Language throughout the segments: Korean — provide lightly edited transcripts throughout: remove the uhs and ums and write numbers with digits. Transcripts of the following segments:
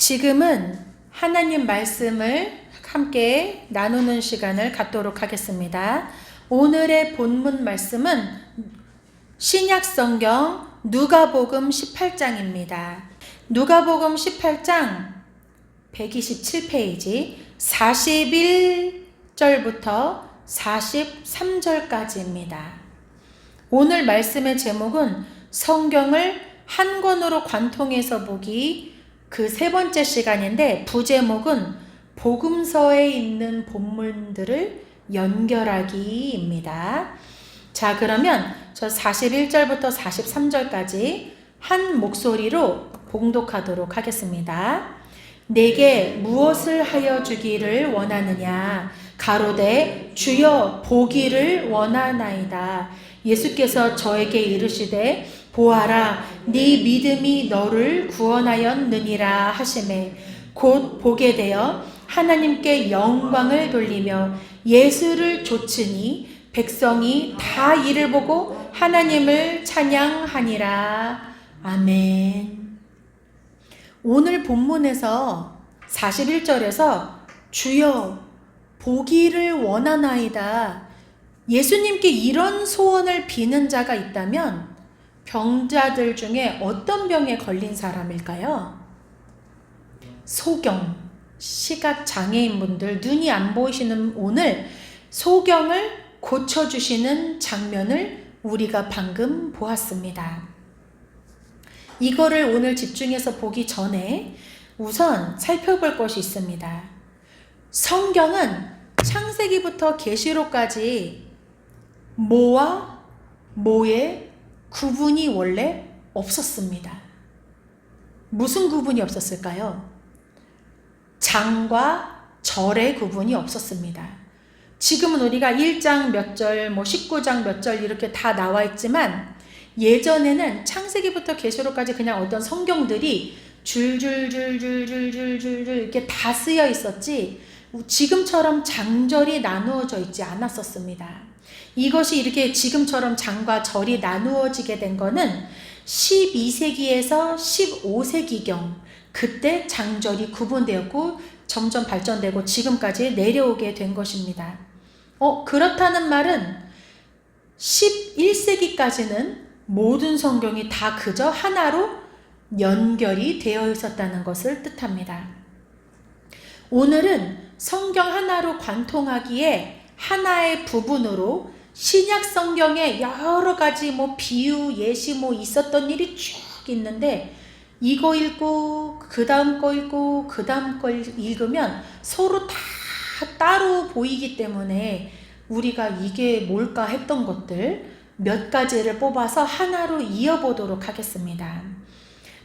지금은 하나님 말씀을 함께 나누는 시간을 갖도록 하겠습니다. 오늘의 본문 말씀은 신약성경 누가복음 18장입니다. 누가복음 18장 127페이지 41절부터 43절까지입니다. 오늘 말씀의 제목은 성경을 한 권으로 관통해서 보기 그 세 번째 시간인데, 부제목은 복음서에 있는 본문들을 연결하기입니다. 자, 그러면 저 41절부터 43절까지 한 목소리로 봉독하도록 하겠습니다. 내게 무엇을 하여 주기를 원하느냐? 가로되 주여 보기를 원하나이다. 예수께서 저에게 이르시되 보아라, 네 믿음이 너를 구원하였느니라 하시매 곧 보게 되어 하나님께 영광을 돌리며 예수를 좇으니 백성이 다 이를 보고 하나님을 찬양하니라. 아멘. 오늘 본문에서 41절에서 주여 보기를 원하나이다. 예수님께 이런 소원을 비는 자가 있다면 병자들 중에 어떤 병에 걸린 사람일까요? 소경, 시각장애인분들, 눈이 안 보이시는 오늘 소경을 고쳐주시는 장면을 우리가 방금 보았습니다. 이거를 오늘 집중해서 보기 전에 우선 살펴볼 것이 있습니다. 성경은 창세기부터 계시록까지 모와 모의 구분이 원래 없었습니다. 무슨 구분이 없었을까요? 장과 절의 구분이 없었습니다. 지금은 우리가 1장 몇 절, 19장 몇 절 이렇게 다 나와 있지만 예전에는 창세기부터 계시록까지 그냥 어떤 성경들이 줄줄줄줄줄줄줄 이렇게 다 쓰여 있었지 지금처럼 장절이 나누어져 있지 않았었습니다. 이것이 이렇게 지금처럼 장과 절이 나누어지게 된 거는 12세기에서 15세기경 그때 장절이 구분되었고 점점 발전되고 지금까지 내려오게 된 것입니다. 그렇다는 말은 11세기까지는 모든 성경이 다 그저 하나로 연결이 되어 있었다는 것을 뜻합니다. 오늘은 성경 하나로 관통하기에 하나의 부분으로 신약 성경에 여러 가지 비유, 예시 있었던 일이 쭉 있는데 이거 읽고 그 다음 거 읽고 그 다음 거 읽으면 서로 다 따로 보이기 때문에 우리가 이게 뭘까 했던 것들 몇 가지를 뽑아서 하나로 이어보도록 하겠습니다.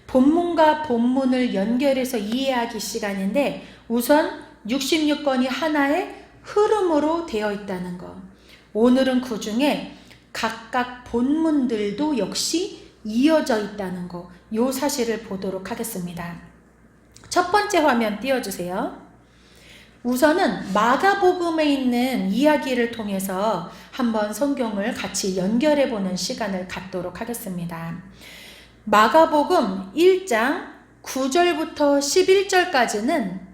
본문과 본문을 연결해서 이해하기 시간인데 우선 66권이 하나의 흐름으로 되어 있다는 것. 오늘은 그 중에 각각 본문들도 역시 이어져 있다는 것. 요 사실을 보도록 하겠습니다. 첫 번째 화면 띄워주세요. 우선은 마가복음에 있는 이야기를 통해서 한번 성경을 같이 연결해 보는 시간을 갖도록 하겠습니다. 마가복음 1장 9절부터 11절까지는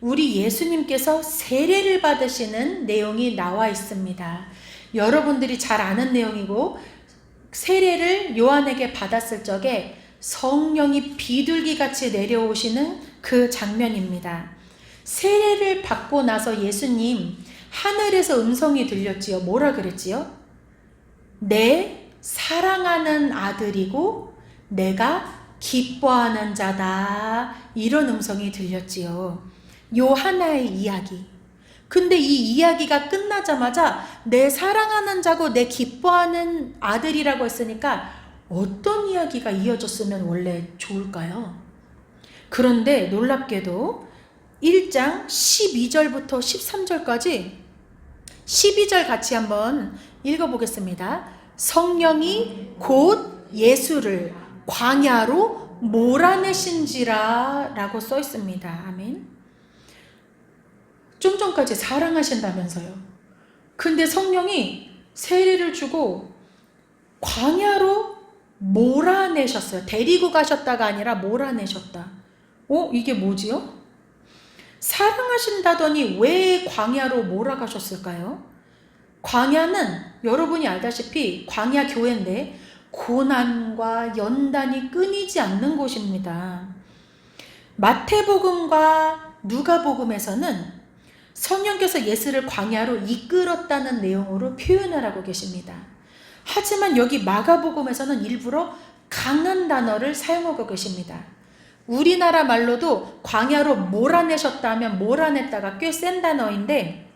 우리 예수님께서 세례를 받으시는 내용이 나와 있습니다. 여러분들이 잘 아는 내용이고 세례를 요한에게 받았을 적에 성령이 비둘기같이 내려오시는 그 장면입니다. 세례를 받고 나서 예수님 하늘에서 음성이 들렸지요. 뭐라 그랬지요? 내 사랑하는 아들이고 내가 기뻐하는 자다. 이런 음성이 들렸지요. 요 하나의 이야기. 근데 이 이야기가 끝나자마자 내 사랑하는 자고 내 기뻐하는 아들이라고 했으니까 어떤 이야기가 이어졌으면 원래 좋을까요? 그런데 놀랍게도 1장 12절부터 13절까지 12절 같이 한번 읽어보겠습니다. 성령이 곧 예수를 광야로 몰아내신지라 라고 써 있습니다. 아멘. 좀 전까지 사랑하신다면서요. 근데 성령이 세례를 주고 광야로 몰아내셨어요. 데리고 가셨다가 아니라 몰아내셨다. 이게 뭐지요? 사랑하신다더니 왜 광야로 몰아가셨을까요? 광야는 여러분이 알다시피 광야 교회인데 고난과 연단이 끊이지 않는 곳입니다. 마태복음과 누가복음에서는 성령께서 예수를 광야로 이끌었다는 내용으로 표현을 하고 계십니다. 하지만 여기 마가복음에서는 일부러 강한 단어를 사용하고 계십니다. 우리나라 말로도 광야로 몰아내셨다면 몰아냈다가 꽤 센 단어인데,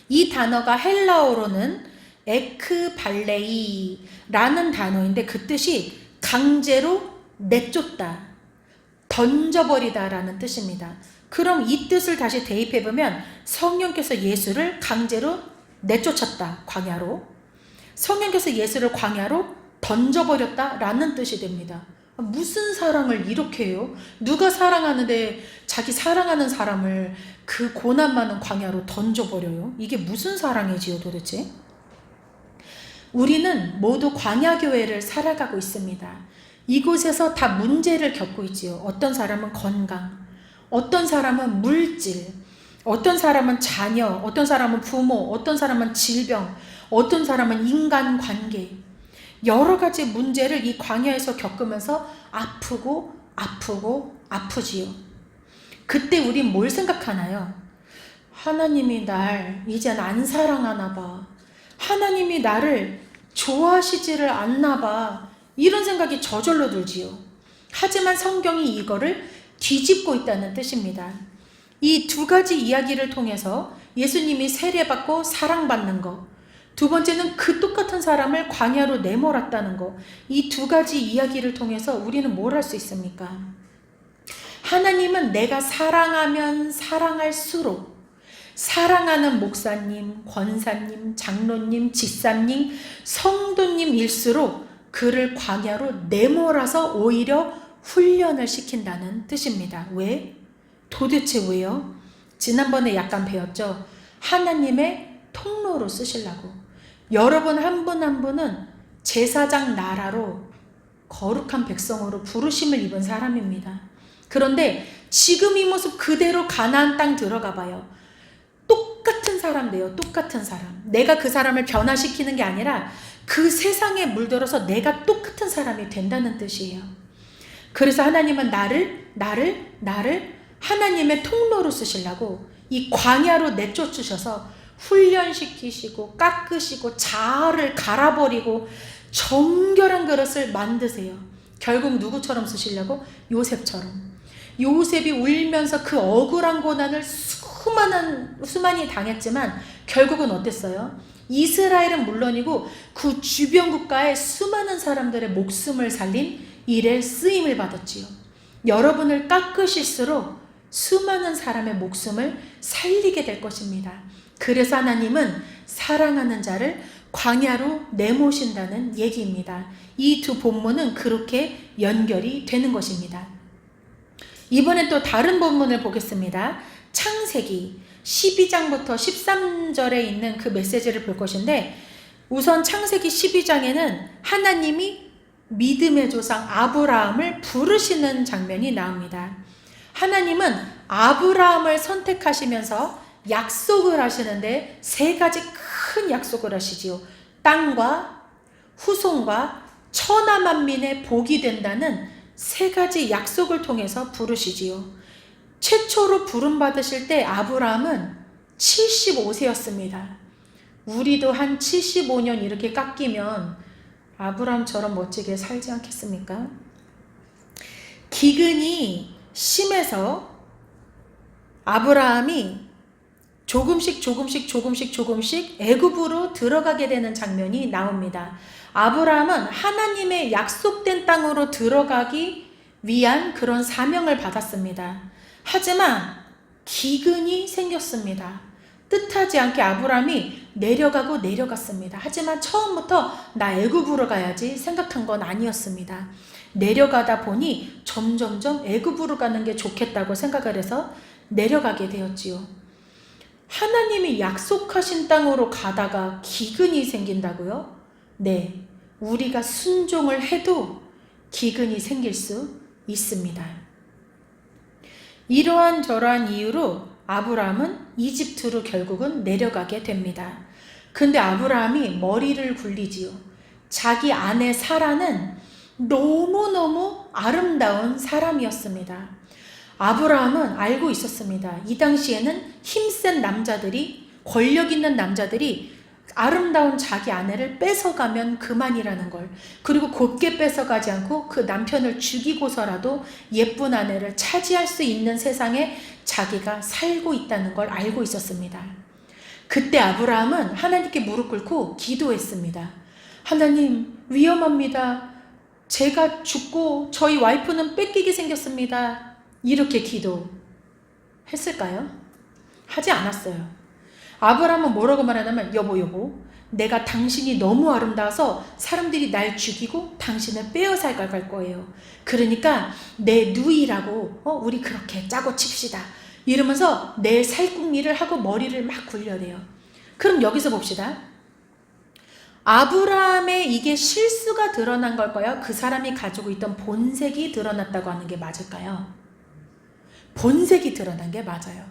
이 단어가 헬라어로는 에크발레이라는 단어인데 그 뜻이 강제로 내쫓다, 던져버리다 라는 뜻입니다. 그럼 이 뜻을 다시 대입해보면 성령께서 예수를 강제로 내쫓았다, 광야로. 성령께서 예수를 광야로 던져버렸다 라는 뜻이 됩니다. 무슨 사랑을 이렇게 해요? 누가 사랑하는데 자기 사랑하는 사람을 그 고난 많은 광야로 던져버려요? 이게 무슨 사랑이지요 도대체? 우리는 모두 광야교회를 살아가고 있습니다. 이곳에서 다 문제를 겪고 있지요. 어떤 사람은 건강, 어떤 사람은 물질, 어떤 사람은 자녀, 어떤 사람은 부모, 어떤 사람은 질병, 어떤 사람은 인간관계, 여러 가지 문제를 이 광야에서 겪으면서 아프지요. 그때 우린 뭘 생각하나요? 하나님이 날 이젠 안 사랑하나 봐. 하나님이 나를 좋아하시지를 않나 봐. 이런 생각이 저절로 들지요. 하지만 성경이 이거를 뒤집고 있다는 뜻입니다. 이 두 가지 이야기를 통해서 예수님이 세례받고 사랑받는 것, 두 번째는 그 똑같은 사람을 광야로 내몰았다는 것, 이 두 가지 이야기를 통해서 우리는 뭘 할 수 있습니까? 하나님은 내가 사랑하면 사랑할수록 사랑하는 목사님, 권사님, 장로님, 집사님, 성도님일수록 그를 광야로 내몰아서 오히려 훈련을 시킨다는 뜻입니다. 왜? 도대체 왜요? 지난번에 약간 배웠죠? 하나님의 통로로 쓰시려고. 여러분 한 분 한 분은 제사장 나라로 거룩한 백성으로 부르심을 입은 사람입니다. 그런데 지금 이 모습 그대로 가나안 땅 들어가 봐요. 똑같은 사람 돼요. 똑같은 사람. 내가 그 사람을 변화시키는 게 아니라 그 세상에 물들어서 내가 똑같은 사람이 된다는 뜻이에요. 그래서 하나님은 나를 하나님의 통로로 쓰시려고 이 광야로 내쫓으셔서 훈련시키시고 깎으시고 자아를 갈아버리고 정결한 그릇을 만드세요. 결국 누구처럼 쓰시려고? 요셉처럼. 요셉이 울면서 그 억울한 고난을 수많이 당했지만 결국은 어땠어요? 이스라엘은 물론이고 그 주변 국가의 수많은 사람들의 목숨을 살린 일에 쓰임을 받았지요. 여러분을 깎으실수록 수많은 사람의 목숨을 살리게 될 것입니다. 그래서 하나님은 사랑하는 자를 광야로 내모신다는 얘기입니다. 이 두 본문은 그렇게 연결이 되는 것입니다. 이번엔 또 다른 본문을 보겠습니다. 창세기 12장부터 13절에 있는 그 메시지를 볼 것인데, 우선 창세기 12장에는 하나님이 믿음의 조상 아브라함을 부르시는 장면이 나옵니다. 하나님은 아브라함을 선택하시면서 약속을 하시는데 세 가지 큰 약속을 하시지요. 땅과 후손과 천하 만민의 복이 된다는 세 가지 약속을 통해서 부르시지요. 최초로 부름받으실 때 아브라함은 75세였습니다. 우리도 한 75년 이렇게 깎이면 아브라함처럼 멋지게 살지 않겠습니까? 기근이 심해서 아브라함이 조금씩 애굽으로 들어가게 되는 장면이 나옵니다. 아브라함은 하나님의 약속된 땅으로 들어가기 위한 그런 사명을 받았습니다. 하지만 기근이 생겼습니다. 뜻하지 않게 아브라함이 내려갔습니다. 하지만 처음부터 나 애굽으로 가야지 생각한 건 아니었습니다. 내려가다 보니 점점점 애굽으로 가는 게 좋겠다고 생각을 해서 내려가게 되었지요. 하나님이 약속하신 땅으로 가다가 기근이 생긴다고요? 네, 우리가 순종을 해도 기근이 생길 수 있습니다. 이러한 저러한 이유로 아브라함은 이집트로 결국은 내려가게 됩니다. 근데 아브라함이 머리를 굴리지요. 자기 아내 사라는 너무너무 아름다운 사람이었습니다. 아브라함은 알고 있었습니다. 이 당시에는 힘센 남자들이, 권력 있는 남자들이 아름다운 자기 아내를 뺏어가면 그만이라는 걸, 그리고 곱게 뺏어가지 않고 그 남편을 죽이고서라도 예쁜 아내를 차지할 수 있는 세상에 자기가 살고 있다는 걸 알고 있었습니다. 그때 아브라함은 하나님께 무릎 꿇고 기도했습니다. 하나님, 위험합니다. 제가 죽고 저희 와이프는 뺏기게 생겼습니다. 이렇게 기도했을까요? 하지 않았어요. 아브라함은 뭐라고 말하냐면, 여보, 내가 당신이 너무 아름다워서 사람들이 날 죽이고 당신을 빼앗아 갈 거예요. 그러니까 내 누이라고 우리 그렇게 짜고 칩시다. 이러면서 내 살궁리를 하고 머리를 막 굴려대요. 그럼 여기서 봅시다. 아브라함의 이게 실수가 드러난 걸까요? 그 사람이 가지고 있던 본색이 드러났다고 하는 게 맞을까요? 본색이 드러난 게 맞아요.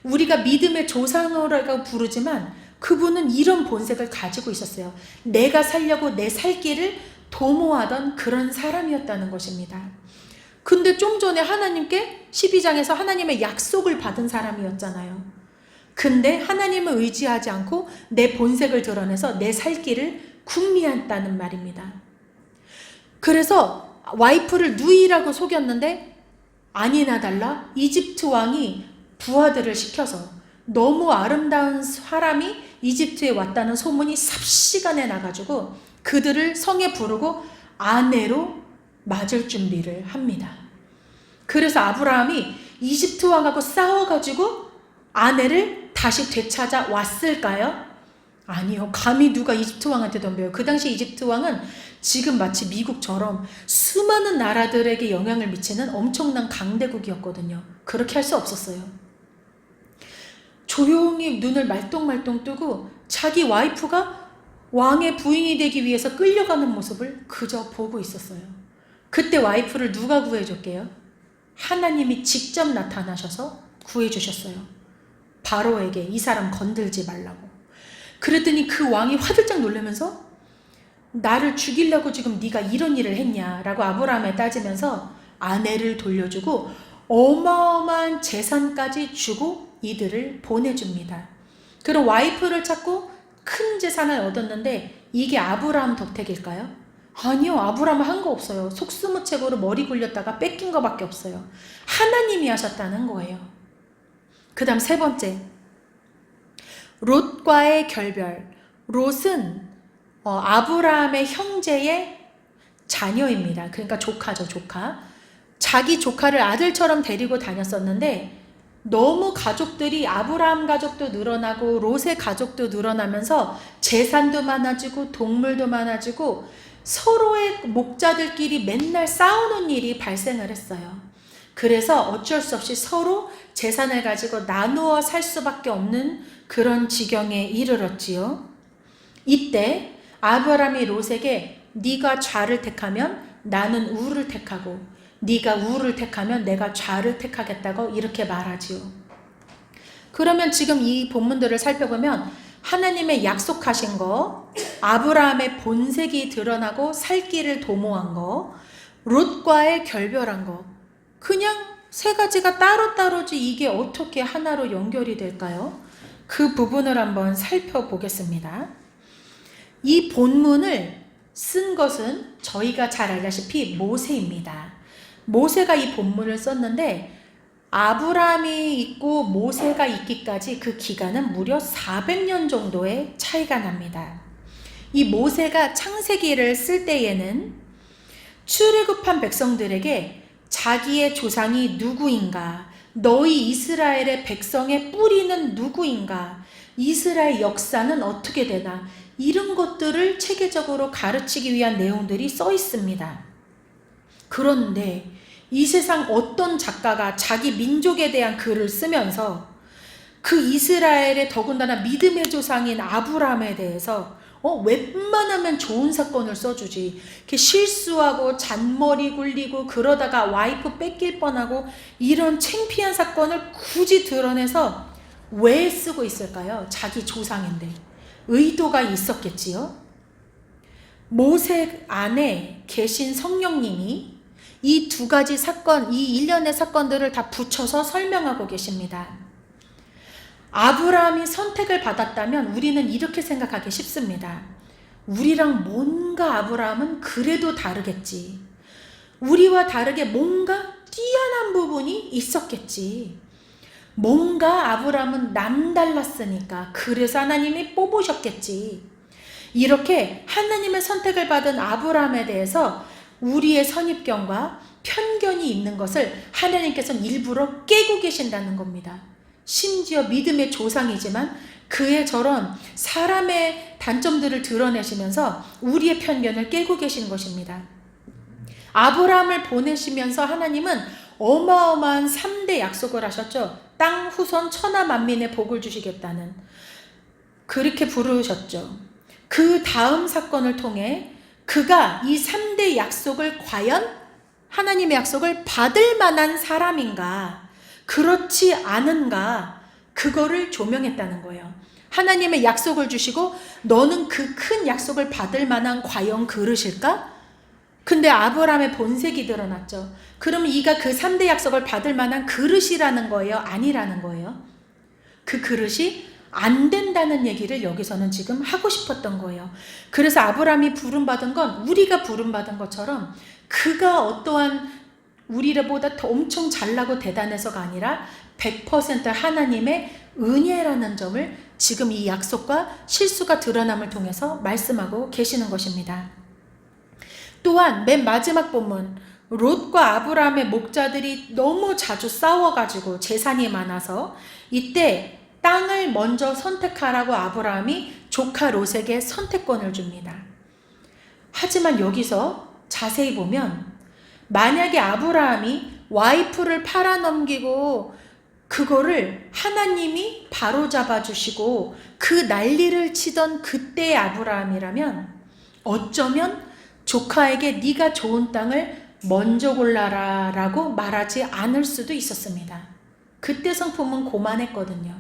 우리가 믿음의 조상이라고 부르지만 그분은 이런 본색을 가지고 있었어요. 내가 살려고 내 살 길을 도모하던 그런 사람이었다는 것입니다. 근데 좀 전에 하나님께 12장에서 하나님의 약속을 받은 사람이었잖아요. 근데 하나님을 의지하지 않고 내 본색을 드러내서 내 살 길을 궁리했다는 말입니다. 그래서 와이프를 누이라고 속였는데 아니나 달라 이집트 왕이 부하들을 시켜서 너무 아름다운 사람이 이집트에 왔다는 소문이 삽시간에 나가지고 그들을 성에 부르고 아내로 맞을 준비를 합니다. 그래서 아브라함이 이집트 왕하고 싸워가지고 아내를 다시 되찾아 왔을까요? 아니요. 감히 누가 이집트 왕한테 덤벼요. 그 당시 이집트 왕은 지금 마치 미국처럼 수많은 나라들에게 영향을 미치는 엄청난 강대국이었거든요. 그렇게 할 수 없었어요. 조용히 눈을 말똥말똥 뜨고 자기 와이프가 왕의 부인이 되기 위해서 끌려가는 모습을 그저 보고 있었어요. 그때 와이프를 누가 구해줬게요? 하나님이 직접 나타나셔서 구해주셨어요. 바로에게 이 사람 건들지 말라고. 그랬더니 그 왕이 화들짝 놀라면서 나를 죽이려고 지금 네가 이런 일을 했냐라고 아브라함에 따지면서 아내를 돌려주고 어마어마한 재산까지 주고 이들을 보내줍니다. 그럼 와이프를 찾고 큰 재산을 얻었는데 이게 아브라함 덕택일까요? 아니요. 아브라함은 한 거 없어요. 속수무책으로 머리 굴렸다가 뺏긴 거밖에 없어요. 하나님이 하셨다는 거예요. 그 다음 세 번째, 롯과의 결별. 롯은 아브라함의 형제의 자녀입니다. 그러니까 조카죠, 조카. 자기 조카를 아들처럼 데리고 다녔었는데 너무 가족들이 아브라함 가족도 늘어나고 롯의 가족도 늘어나면서 재산도 많아지고 동물도 많아지고 서로의 목자들끼리 맨날 싸우는 일이 발생을 했어요. 그래서 어쩔 수 없이 서로 재산을 가지고 나누어 살 수밖에 없는 그런 지경에 이르렀지요. 이때 아브라함이 롯에게 네가 좌를 택하면 나는 우를 택하고 네가 우를 택하면 내가 좌를 택하겠다고 이렇게 말하지요. 그러면 지금 이 본문들을 살펴보면 하나님의 약속하신 거, 아브라함의 본색이 드러나고 살 길을 도모한 거, 롯과의 결별한 거, 그냥 세 가지가 따로따로지 이게 어떻게 하나로 연결이 될까요? 그 부분을 한번 살펴보겠습니다. 이 본문을 쓴 것은 저희가 잘 알다시피 모세입니다. 모세가 이 본문을 썼는데 아브라함이 있고 모세가 있기까지 그 기간은 무려 400년 정도의 차이가 납니다. 이 모세가 창세기를 쓸 때에는 출애굽한 백성들에게 자기의 조상이 누구인가, 너희 이스라엘의 백성의 뿌리는 누구인가, 이스라엘 역사는 어떻게 되나, 이런 것들을 체계적으로 가르치기 위한 내용들이 써 있습니다. 그런데 이 세상 어떤 작가가 자기 민족에 대한 글을 쓰면서 그 이스라엘의 더군다나 믿음의 조상인 아브라함에 대해서 웬만하면 좋은 사건을 써주지. 이렇게 실수하고 잔머리 굴리고 그러다가 와이프 뺏길 뻔하고 이런 창피한 사건을 굳이 드러내서 왜 쓰고 있을까요? 자기 조상인데. 의도가 있었겠지요. 모세 안에 계신 성령님이 이 두 가지 사건, 이 일련의 사건들을 다 붙여서 설명하고 계십니다. 아브라함이 선택을 받았다면 우리는 이렇게 생각하기 쉽습니다. 우리랑 뭔가 아브라함은 그래도 다르겠지. 우리와 다르게 뭔가 뛰어난 부분이 있었겠지. 뭔가 아브라함은 남달랐으니까 그래서 하나님이 뽑으셨겠지. 이렇게 하나님의 선택을 받은 아브라함에 대해서 우리의 선입견과 편견이 있는 것을 하나님께서는 일부러 깨고 계신다는 겁니다. 심지어 믿음의 조상이지만 그의 저런 사람의 단점들을 드러내시면서 우리의 편견을 깨고 계신 것입니다. 아브라함을 보내시면서 하나님은 어마어마한 3대 약속을 하셨죠. 땅 후손 천하 만민의 복을 주시겠다는, 그렇게 부르셨죠. 그 다음 사건을 통해 그가 이 3대 약속을 과연 하나님의 약속을 받을 만한 사람인가, 그렇지 않은가, 그거를 조명했다는 거예요. 하나님의 약속을 주시고 너는 그 큰 약속을 받을 만한 과연 그릇일까? 근데 아브라함의 본색이 드러났죠. 그럼 이가 그 3대 약속을 받을 만한 그릇이라는 거예요? 아니라는 거예요? 그 그릇이 안 된다는 얘기를 여기서는 지금 하고 싶었던 거예요. 그래서 아브라함이 부름받은 건 우리가 부름받은 것처럼 그가 어떠한 우리보다 더 엄청 잘나고 대단해서가 아니라 100% 하나님의 은혜라는 점을 지금 이 약속과 실수가 드러남을 통해서 말씀하고 계시는 것입니다. 또한 맨 마지막 본문, 롯과 아브라함의 목자들이 너무 자주 싸워가지고 재산이 많아서 이때 땅을 먼저 선택하라고 아브라함이 조카 롯에게 선택권을 줍니다. 하지만 여기서 자세히 보면 만약에 아브라함이 와이프를 팔아넘기고 그거를 하나님이 바로잡아 주시고 그 난리를 치던 그때의 아브라함이라면 어쩌면 조카에게 네가 좋은 땅을 먼저 골라라 라고 말하지 않을 수도 있었습니다. 그때 성품은 고만했거든요.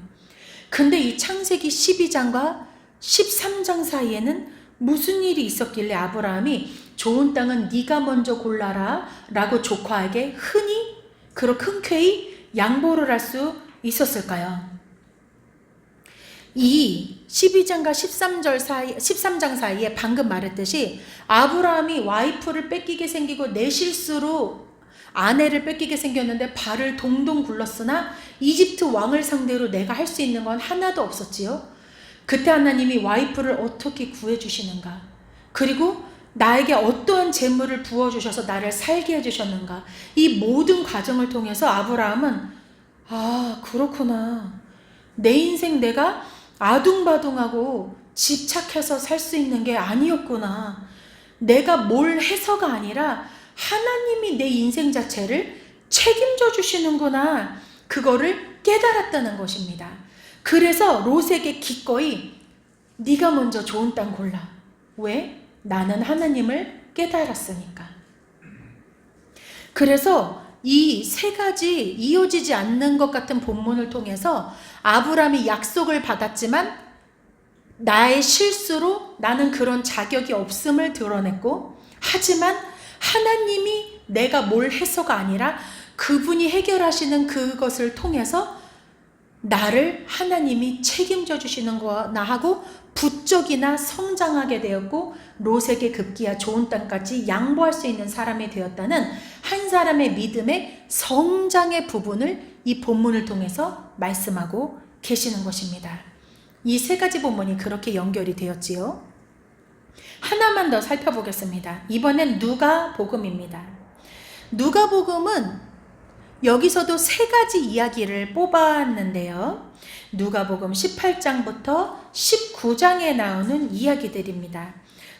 근데 이 창세기 12장과 13장 사이에는 무슨 일이 있었길래 아브라함이 좋은 땅은 네가 먼저 골라라 라고 조카에게 그렇게 흔쾌히 양보를 할 수 있었을까요? 이 12장과 13장 사이에 방금 말했듯이 아브라함이 와이프를 뺏기게 생기고 내 실수로 아내를 뺏기게 생겼는데 발을 동동 굴렀으나 이집트 왕을 상대로 내가 할 수 있는 건 하나도 없었지요. 그때 하나님이 와이프를 어떻게 구해주시는가, 그리고 나에게 어떠한 재물을 부어주셔서 나를 살게 해주셨는가, 이 모든 과정을 통해서 아브라함은 그렇구나, 내 인생 내가 아둥바둥하고 집착해서 살 수 있는 게 아니었구나, 내가 뭘 해서가 아니라 하나님이 내 인생 자체를 책임져 주시는구나, 그거를 깨달았다는 것입니다. 그래서 롯에게 기꺼이 네가 먼저 좋은 땅 골라. 왜? 나는 하나님을 깨달았으니까. 그래서 이 세 가지 이어지지 않는 것 같은 본문을 통해서 아브라함이 약속을 받았지만 나의 실수로 나는 그런 자격이 없음을 드러냈고, 하지만 하나님이 내가 뭘 해서가 아니라 그분이 해결하시는 그것을 통해서 나를 하나님이 책임져 주시는 거나 하고 부쩍이나 성장하게 되었고 롯에게 급기야 좋은 땅까지 양보할 수 있는 사람이 되었다는 한 사람의 믿음의 성장의 부분을 이 본문을 통해서 말씀하고 계시는 것입니다. 이 세 가지 본문이 그렇게 연결이 되었지요. 하나만 더 살펴보겠습니다. 이번엔 누가복음입니다. 누가복음은 여기서도 세 가지 이야기를 뽑았는데요. 누가복음 18장부터 19장에 나오는 이야기들입니다.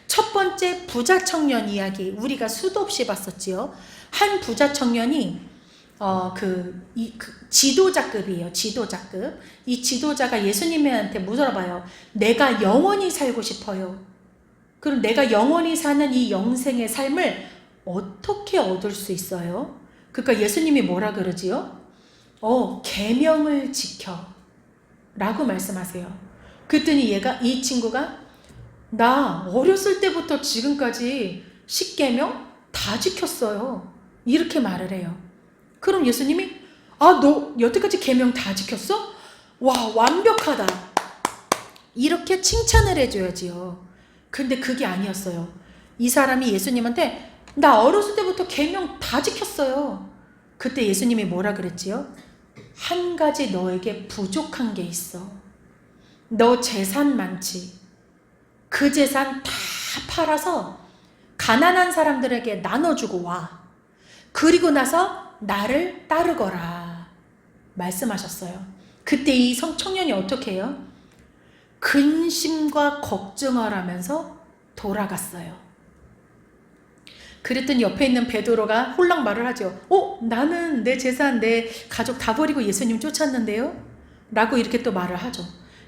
첫 번째, 부자 청년 이야기, 우리가 수도 없이 봤었지요. 한 부자 청년이 지도자급이에요. 지도자급. 이 지도자가 예수님한테 물어봐요. 내가 영원히 살고 싶어요. 그럼 내가 영원히 사는 이 영생의 삶을 어떻게 얻을 수 있어요? 그러니까 예수님이 뭐라 그러지요? 계명을 지켜 라고 말씀하세요. 그랬더니 이 친구가 나 어렸을 때부터 지금까지 10계명 다 지켰어요. 이렇게 말을 해요. 그럼 예수님이 너 여태까지 계명 다 지켰어? 와, 완벽하다. 이렇게 칭찬을 해줘야지요. 근데 그게 아니었어요. 이 사람이 예수님한테 나 어렸을 때부터 계명 다 지켰어요. 그때 예수님이 뭐라 그랬지요? 한 가지 너에게 부족한 게 있어. 너 재산 많지? 그 재산 다 팔아서 가난한 사람들에게 나눠주고 와. 그리고 나서 나를 따르거라 말씀하셨어요. 그때 이 청년이 어떻게 해요? 근심과 걱정을 하면서 돌아갔어요. 그랬더니 옆에 있는 베드로가 홀랑 말을 하죠. 나는 내 재산, 내 가족 다 버리고 예수님 쫓았는데요? 라고 이렇게 또 말을 하죠.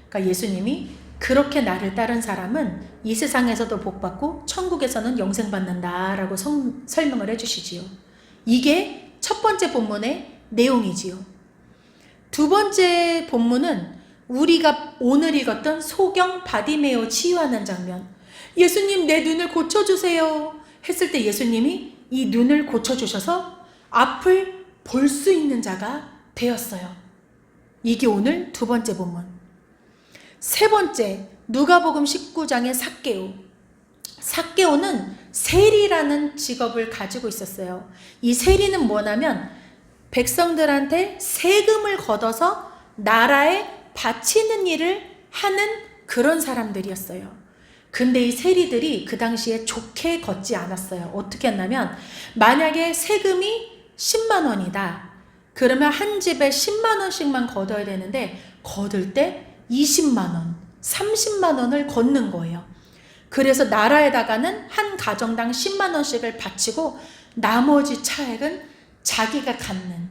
그러니까 예수님이 그렇게 나를 따른 사람은 이 세상에서도 복받고 천국에서는 영생 받는다 라고 설명을 해주시지요. 이게 첫 번째 본문의 내용이지요. 두 번째 본문은 우리가 오늘 읽었던 소경 바디메오 치유하는 장면. 예수님 내 눈을 고쳐주세요 했을 때 예수님이 이 눈을 고쳐주셔서 앞을 볼 수 있는 자가 되었어요. 이게 오늘 두 번째 본문. 세 번째, 누가복음 19장의 삭개오. 삭개오는 세리라는 직업을 가지고 있었어요. 이 세리는 뭐냐면 백성들한테 세금을 걷어서 나라에 바치는 일을 하는 그런 사람들이었어요. 근데 이 세리들이 그 당시에 좋게 걷지 않았어요. 어떻게 했냐면 만약에 세금이 10만 원이다. 그러면 한 집에 10만 원씩만 걷어야 되는데 거둘 때 20만 원, 30만 원을 걷는 거예요. 그래서 나라에다가는 한 가정당 10만 원씩을 바치고 나머지 차액은 자기가 갖는,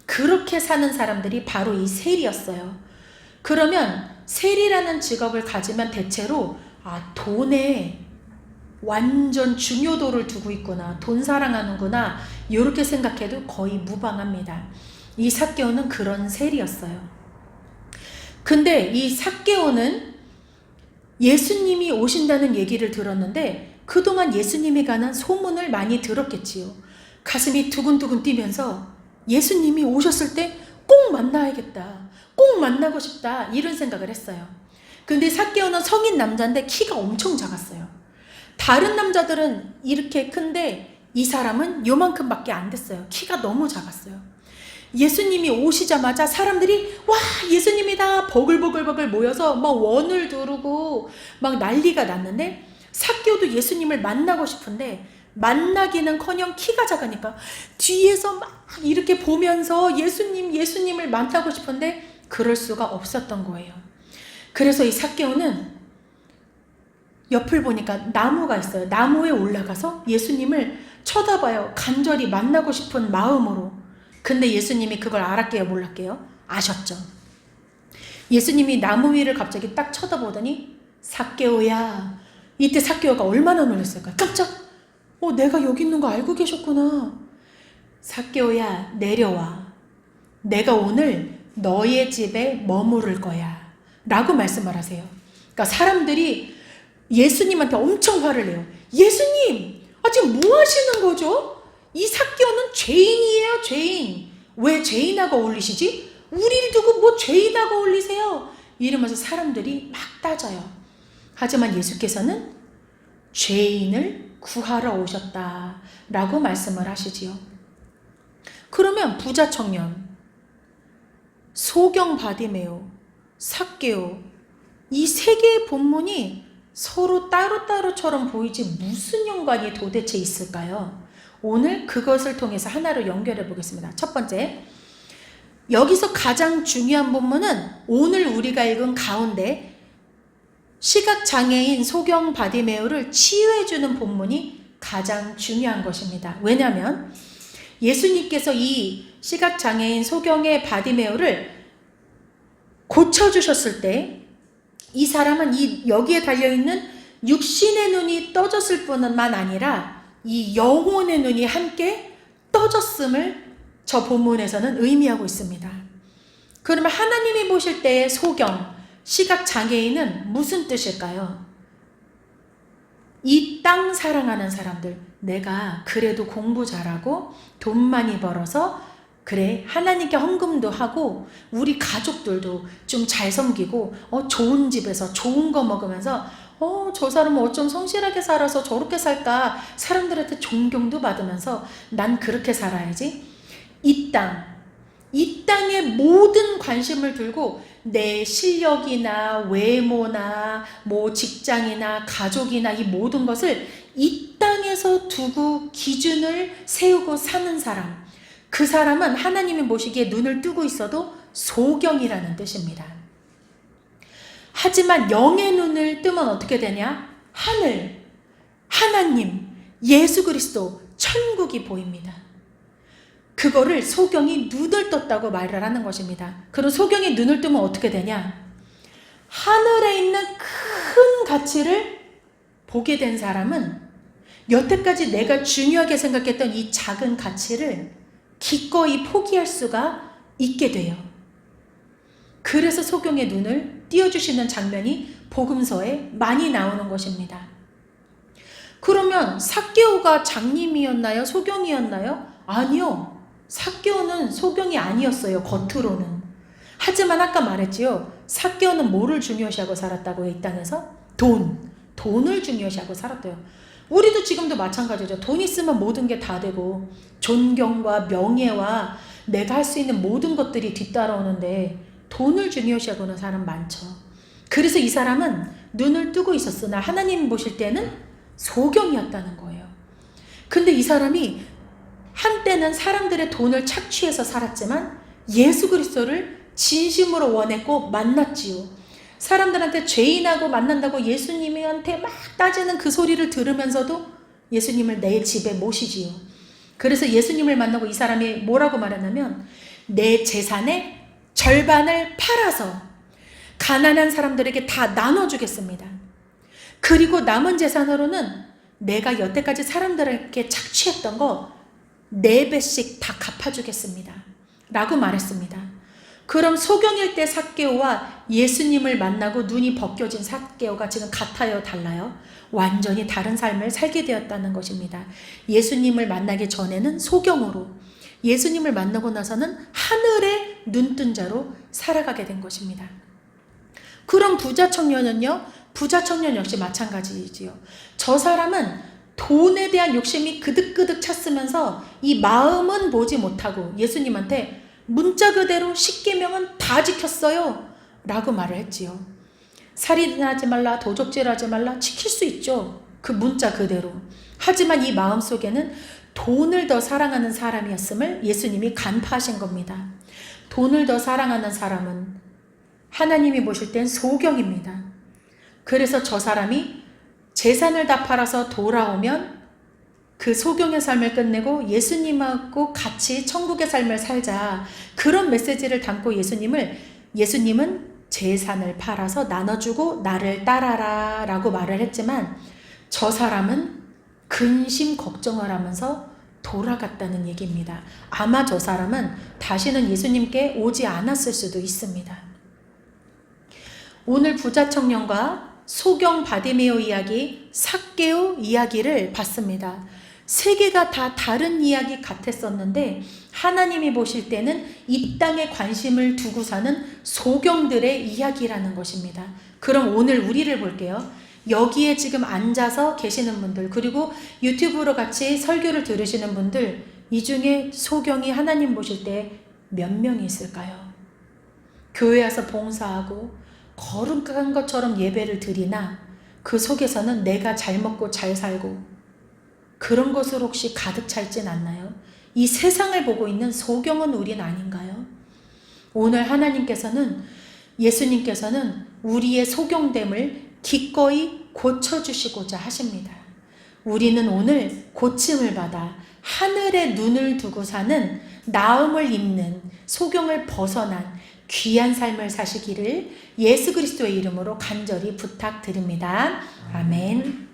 그렇게 사는 사람들이 바로 이 세리였어요. 그러면 세리라는 직업을 가지면 대체로 돈에 완전 중요도를 두고 있구나, 돈 사랑하는구나, 이렇게 생각해도 거의 무방합니다. 이 삭개오는 그런 세리였어요. 근데 이 삭개오는 예수님이 오신다는 얘기를 들었는데 그동안 예수님에 관한 소문을 많이 들었겠지요. 가슴이 두근두근 뛰면서 예수님이 오셨을 때 꼭 만나야겠다, 꼭 만나고 싶다, 이런 생각을 했어요. 근데 삭개오는 성인 남자인데 키가 엄청 작았어요. 다른 남자들은 이렇게 큰데 이 사람은 요만큼밖에 안 됐어요. 키가 너무 작았어요. 예수님이 오시자마자 사람들이 와, 예수님이다 버글버글버글 모여서 막 원을 두르고 막 난리가 났는데 삭개오도 예수님을 만나고 싶은데 만나기는커녕 키가 작으니까 뒤에서 막 이렇게 보면서 예수님을 만나고 싶은데 그럴 수가 없었던 거예요. 그래서 이 삭개오는 옆을 보니까 나무가 있어요. 나무에 올라가서 예수님을 쳐다봐요. 간절히 만나고 싶은 마음으로. 근데 예수님이 그걸 알았게요, 몰랐게요? 아셨죠. 예수님이 나무 위를 갑자기 딱 쳐다보더니 삭개오야. 이때 삭개오가 얼마나 놀랐을까요? 깜짝! 내가 여기 있는 거 알고 계셨구나. 삭개오야, 내려와. 내가 오늘 너의 집에 머무를 거야 라고 말씀을 하세요. 그러니까 사람들이 예수님한테 엄청 화를 내요. 예수님, 지금 뭐 하시는 거죠? 이 삭개오는 죄인이에요, 죄인. 왜 죄인하고 어울리시지? 우리를 두고 뭐 죄인하고 어울리세요? 이러면서 사람들이 막 따져요. 하지만 예수께서는 죄인을 구하러 오셨다라고 말씀을 하시지요. 그러면 부자 청년, 소경 바디메오, 삭개오, 이 세 개의 본문이 서로 따로따로처럼 보이지 무슨 연관이 도대체 있을까요? 오늘 그것을 통해서 하나로 연결해 보겠습니다. 첫 번째, 여기서 가장 중요한 본문은 오늘 우리가 읽은 가운데 시각장애인 소경 바디메오를 치유해주는 본문이 가장 중요한 것입니다. 왜냐하면 예수님께서 이 시각장애인 소경의 바디메오를 고쳐주셨을 때 이 사람은 여기에 달려있는 육신의 눈이 떠졌을 뿐만 아니라 이 영혼의 눈이 함께 떠졌음을 저 본문에서는 의미하고 있습니다. 그러면 하나님이 보실 때의 소경, 시각장애인은 무슨 뜻일까요? 이 땅 사랑하는 사람들, 내가 그래도 공부 잘하고 돈 많이 벌어서 그래 하나님께 헌금도 하고 우리 가족들도 좀 잘 섬기고 좋은 집에서 좋은 거 먹으면서 저 사람은 어쩜 성실하게 살아서 저렇게 살까, 사람들한테 존경도 받으면서 난 그렇게 살아야지. 이 땅에 모든 관심을 두고 내 실력이나 외모나 뭐 직장이나 가족이나 이 모든 것을 이 땅에서 두고 기준을 세우고 사는 사람, 그 사람은 하나님이 보시기에 눈을 뜨고 있어도 소경이라는 뜻입니다. 하지만 영의 눈을 뜨면 어떻게 되냐? 하늘, 하나님, 예수 그리스도, 천국이 보입니다. 그거를 소경이 눈을 떴다고 말을 하는 것입니다. 그럼 소경이 눈을 뜨면 어떻게 되냐? 하늘에 있는 큰 가치를 보게 된 사람은 여태까지 내가 중요하게 생각했던 이 작은 가치를 기꺼이 포기할 수가 있게 돼요. 그래서 소경의 눈을 띄워주시는 장면이 복음서에 많이 나오는 것입니다. 그러면 삭개오가 장님이었나요? 소경이었나요? 아니요. 삭개오는 소경이 아니었어요. 겉으로는. 하지만 아까 말했지요. 삭개오는 뭐를 중요시하고 살았다고요? 이 땅에서? 돈을 중요시하고 살았대요. 우리도 지금도 마찬가지죠. 돈 있으면 모든 게 다 되고 존경과 명예와 내가 할 수 있는 모든 것들이 뒤따라오는데 돈을 중요시하고는 사람 많죠. 그래서 이 사람은 눈을 뜨고 있었으나 하나님 보실 때는 소경이었다는 거예요. 근데 이 사람이 한때는 사람들의 돈을 착취해서 살았지만 예수 그리스도를 진심으로 원했고 만났지요. 사람들한테 죄인하고 만난다고 예수님한테 막 따지는 그 소리를 들으면서도 예수님을 내 집에 모시지요. 그래서 예수님을 만나고 이 사람이 뭐라고 말하냐면 내 재산의 절반을 팔아서 가난한 사람들에게 다 나눠주겠습니다. 그리고 남은 재산으로는 내가 여태까지 사람들에게 착취했던 거 4배씩 다 갚아주겠습니다. 라고 말했습니다. 그럼 소경일 때 삭개오와 예수님을 만나고 눈이 벗겨진 삭개오가 지금 같아요? 달라요? 완전히 다른 삶을 살게 되었다는 것입니다. 예수님을 만나기 전에는 소경으로, 예수님을 만나고 나서는 하늘의 눈뜬 자로 살아가게 된 것입니다. 그럼 부자 청년은요? 부자 청년 역시 마찬가지지요. 저 사람은 돈에 대한 욕심이 그득그득 찼으면서 이 마음은 보지 못하고 예수님한테 문자 그대로 10계명은 다 지켰어요 라고 말을 했지요. 살인하지 말라, 도적질하지 말라, 지킬 수 있죠. 그 문자 그대로. 하지만 이 마음속에는 돈을 더 사랑하는 사람이었음을 예수님이 간파하신 겁니다. 돈을 더 사랑하는 사람은 하나님이 보실 땐 소경입니다. 그래서 저 사람이 재산을 다 팔아서 돌아오면 그 소경의 삶을 끝내고 예수님하고 같이 천국의 삶을 살자, 그런 메시지를 담고 예수님은 재산을 팔아서 나눠주고 나를 따라라 라고 말을 했지만 저 사람은 근심 걱정을 하면서 돌아갔다는 얘기입니다. 아마 저 사람은 다시는 예수님께 오지 않았을 수도 있습니다. 오늘 부자 청년과 소경 바디메오 이야기, 삭개오 이야기를 봤습니다. 세 개가 다 다른 이야기 같았었는데 하나님이 보실 때는 이 땅에 관심을 두고 사는 소경들의 이야기라는 것입니다. 그럼 오늘 우리를 볼게요. 여기에 지금 앉아서 계시는 분들, 그리고 유튜브로 같이 설교를 들으시는 분들, 이 중에 소경이 하나님 보실 때 몇 명이 있을까요? 교회 와서 봉사하고 거룩한 것처럼 예배를 드리나 그 속에서는 내가 잘 먹고 잘 살고 그런 것으로 혹시 가득 차 있진 않나요? 이 세상을 보고 있는 소경은 우린 아닌가요? 오늘 하나님께서는, 예수님께서는 우리의 소경됨을 기꺼이 고쳐주시고자 하십니다. 우리는 오늘 고침을 받아 하늘에 눈을 두고 사는 나음을 입는, 소경을 벗어난 귀한 삶을 사시기를 예수 그리스도의 이름으로 간절히 부탁드립니다. 아멘.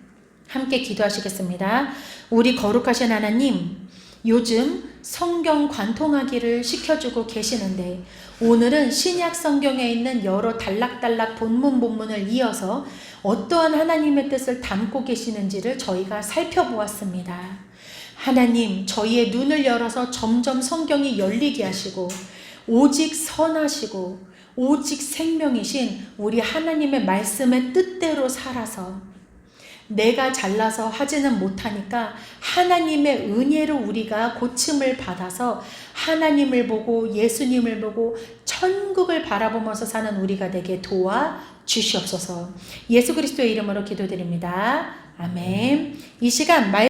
함께 기도하시겠습니다. 우리 거룩하신 하나님, 요즘 성경 관통하기를 시켜주고 계시는데 오늘은 신약 성경에 있는 여러 단락단락 본문을 이어서 어떠한 하나님의 뜻을 담고 계시는지를 저희가 살펴보았습니다. 하나님, 저희의 눈을 열어서 점점 성경이 열리게 하시고 오직 선하시고 오직 생명이신 우리 하나님의 말씀의 뜻대로 살아서 내가 잘나서 하지는 못하니까 하나님의 은혜로 우리가 고침을 받아서 하나님을 보고 예수님을 보고 천국을 바라보면서 사는 우리가 되게 도와 주시옵소서. 예수 그리스도의 이름으로 기도드립니다. 아멘. 이 시간